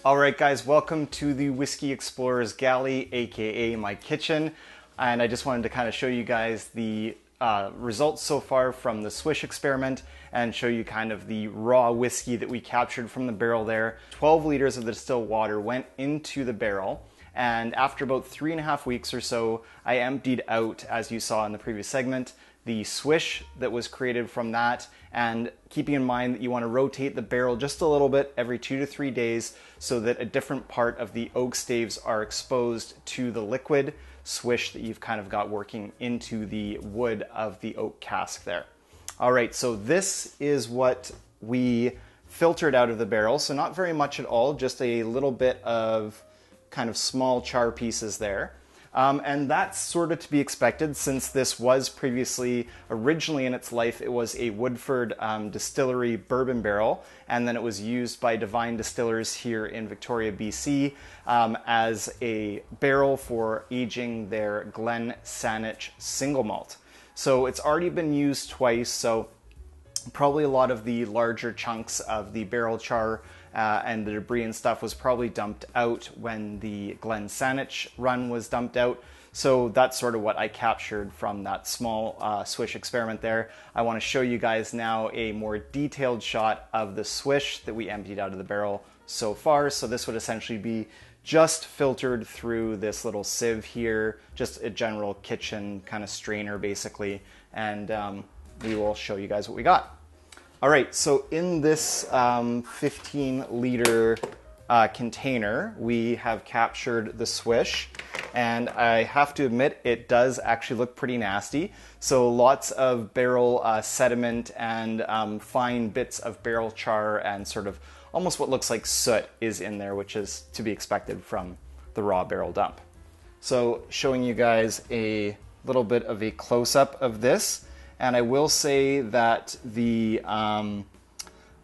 Alright guys, welcome to the Whiskey Explorer's Galley, aka my kitchen. And I just wanted to kind of show you guys the results so far from the Swish experiment and show you kind of the raw whiskey that we captured from the barrel there. 12 liters of the distilled water went into the barrel, and after about 3.5 weeks or so, I emptied out, as you saw in the previous segment, the swish that was created from that, and keeping in mind that you want to rotate the barrel just a little bit every 2 to 3 days so that a different part of the oak staves are exposed to the liquid swish that you've kind of got working into the wood of the oak cask there. All right, so this is what we filtered out of the barrel. So not very much at all, just a little bit of kind of small char pieces there. And that's sort of to be expected, since this was previously, originally in its life, it was a Woodford distillery bourbon barrel, and then it was used by Divine Distillers here in Victoria, BC, as a barrel for aging their Glen Saanich single malt. So it's already been used twice, so probably a lot of the larger chunks of the barrel char and the debris and stuff was probably dumped out when the Glen Saanich run was dumped out. So that's sort of what I captured from that small swish experiment there. I want to show you guys now a more detailed shot of the swish that we emptied out of the barrel so far. So this would essentially be just filtered through this little sieve here, just a general kitchen kind of strainer basically, and we will show you guys what we got. All right, so in this 15-liter container, we have captured the swish, and I have to admit it does actually look pretty nasty. So lots of barrel sediment and fine bits of barrel char and sort of almost what looks like soot is in there, which is to be expected from the raw barrel dump. So showing you guys a little bit of a close-up of this. And I will say that the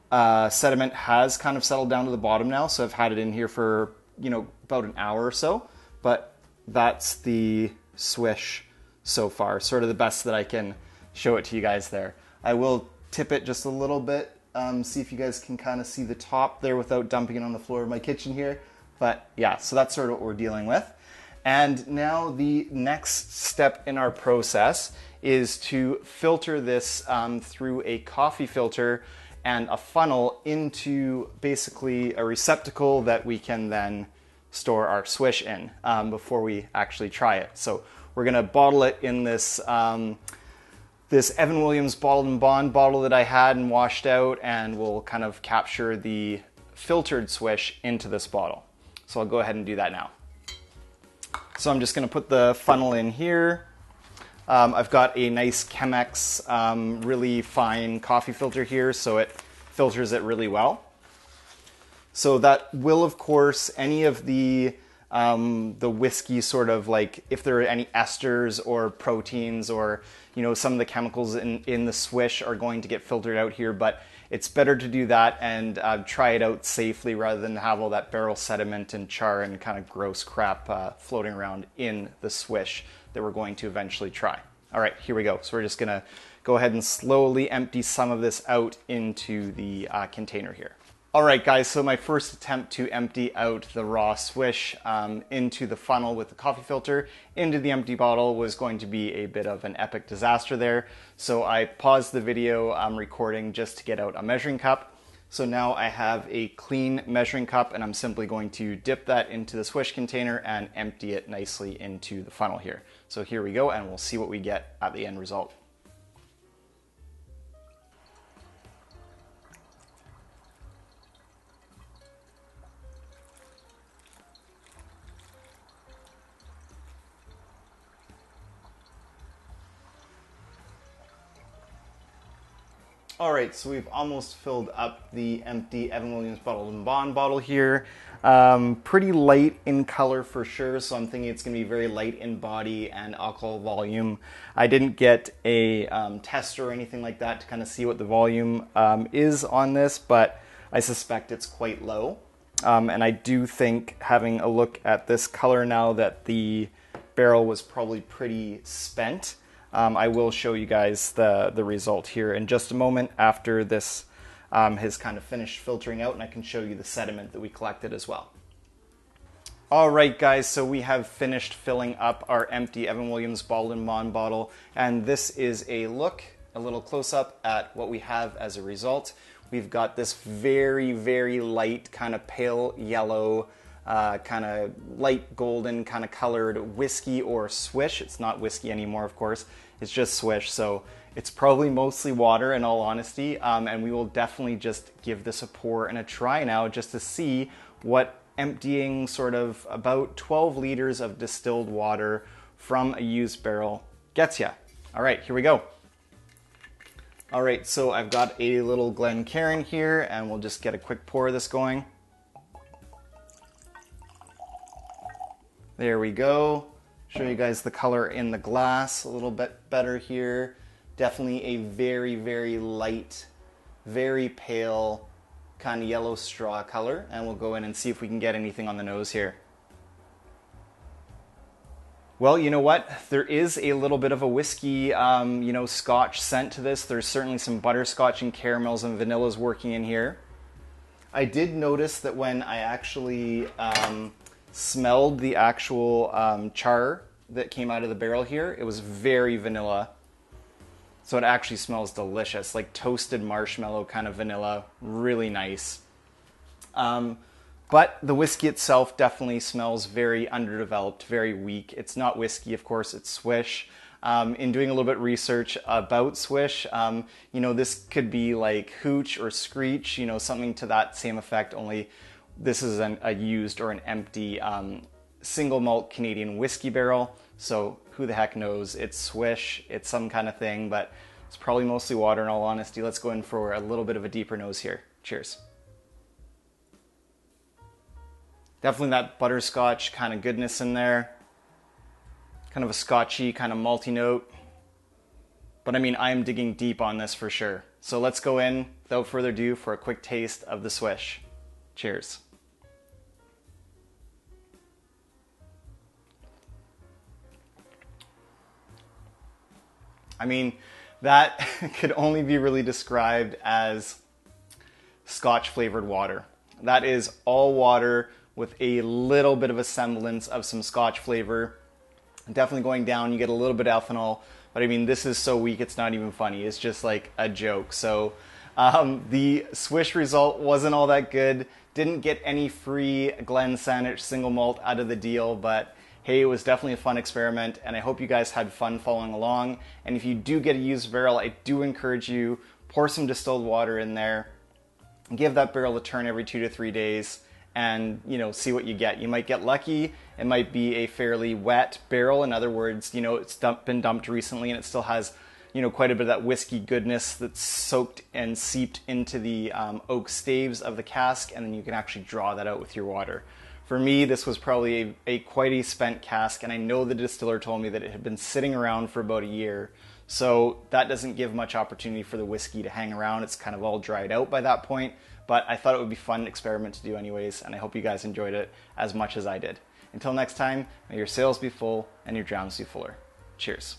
sediment has kind of settled down to the bottom now. So I've had it in here for, about an hour or so. But that's the swish so far. Sort of the best that I can show it to you guys there. I will tip it just a little bit. See if you guys can kind of see the top there without dumping it on the floor of my kitchen here. But yeah, so that's sort of what we're dealing with. And now the next step in our process is to filter this through a coffee filter and a funnel into basically a receptacle that we can then store our swish in before we actually try it. So we're going to bottle it in this this Evan Williams Bottled and Bond bottle that I had and washed out, and we'll kind of capture the filtered swish into this bottle. So I'll go ahead and do that now. So I'm just going to put the funnel in here. I've got a nice Chemex really fine coffee filter here, so it filters it really well. So that will, of course, any of the whiskey sort of like, if there are any esters or proteins or, some of the chemicals in the swish are going to get filtered out here, but it's better to do that and try it out safely rather than have all that barrel sediment and char and kind of gross crap floating around in the swish that we're going to eventually try. All right, here we go. So we're just gonna go ahead and slowly empty some of this out into the container here. All right, guys, so my first attempt to empty out the raw swish into the funnel with the coffee filter into the empty bottle was going to be a bit of an epic disaster there. So I paused the video recording just to get out a measuring cup. So now I have a clean measuring cup, and I'm simply going to dip that into the swish container and empty it nicely into the funnel here. So here we go, and we'll see what we get at the end result. All right, so we've almost filled up the empty Evan Williams Bottled and Bond bottle here. Pretty light in color for sure, so I'm thinking it's gonna be very light in body and alcohol volume. I didn't get a tester or anything like that to kind of see what the volume is on this, but I suspect it's quite low. And I do think, having a look at this color now, that the barrel was probably pretty spent. I will show you guys the result here in just a moment after this has kind of finished filtering out, and I can show you the sediment that we collected as well. All right, guys, so we have finished filling up our empty Evan Williams Bottled & Bond bottle, and this is a look, a little close-up at what we have as a result. We've got this very, very light, kind of pale yellow, kind of light golden kind of colored whiskey or Swish. It's not whiskey anymore, of course. It's just Swish, so it's probably mostly water in all honesty, and we will definitely just give this a pour and a try now just to see what emptying sort of about 12 liters of distilled water from a used barrel gets you. All right, here we go. All right, so I've got a little Glencairn here, and we'll just get a quick pour of this going. There we go. Show you guys the color in the glass a little bit better here. Definitely a very, very light, very pale, kind of yellow straw color, and we'll go in and see if we can get anything on the nose here. Well, you know what? There is a little bit of a whiskey, Scotch scent to this. There's certainly some butterscotch and caramels and vanillas working in here. I did notice that when I actually smelled the actual char that came out of the barrel here, it was very vanilla. So it actually smells delicious, like toasted marshmallow kind of vanilla, really nice. But the whiskey itself definitely smells very underdeveloped, very weak. It's not whiskey, of course, it's Swish. In doing a little bit of research about Swish, this could be like hooch or screech, something to that same effect, only this is a used or an empty single malt Canadian whiskey barrel. So who the heck knows? It's Swish, it's some kind of thing, but it's probably mostly water in all honesty. Let's go in for a little bit of a deeper nose here. Cheers. Definitely that butterscotch kind of goodness in there. Kind of a scotchy, kind of malty note. But I mean, I am digging deep on this for sure. So let's go in, without further ado, for a quick taste of the Swish. Cheers. I mean, that could only be really described as Scotch flavored water. That is all water with a little bit of a semblance of some Scotch flavor. Definitely going down, you get a little bit of ethanol, but I mean, this is so weak, it's not even funny. It's just like a joke. So the Swish result wasn't all that good. Didn't get any free Glen Saanich single malt out of the deal, but hey, it was definitely a fun experiment, and I hope you guys had fun following along. And if you do get a used barrel, I do encourage you, pour some distilled water in there, give that barrel a turn every 2 to 3 days, and see what you get. You might get lucky. It might be a fairly wet barrel. In other words, it's been dumped recently and it still has quite a bit of that whiskey goodness that's soaked and seeped into the oak staves of the cask, and then you can actually draw that out with your water. For me, this was probably quite a spent cask, and I know the distiller told me that it had been sitting around for about a year, so that doesn't give much opportunity for the whiskey to hang around. It's kind of all dried out by that point, but I thought it would be a fun experiment to do anyways, and I hope you guys enjoyed it as much as I did. Until next time, may your sails be full and your drowns be fuller. Cheers.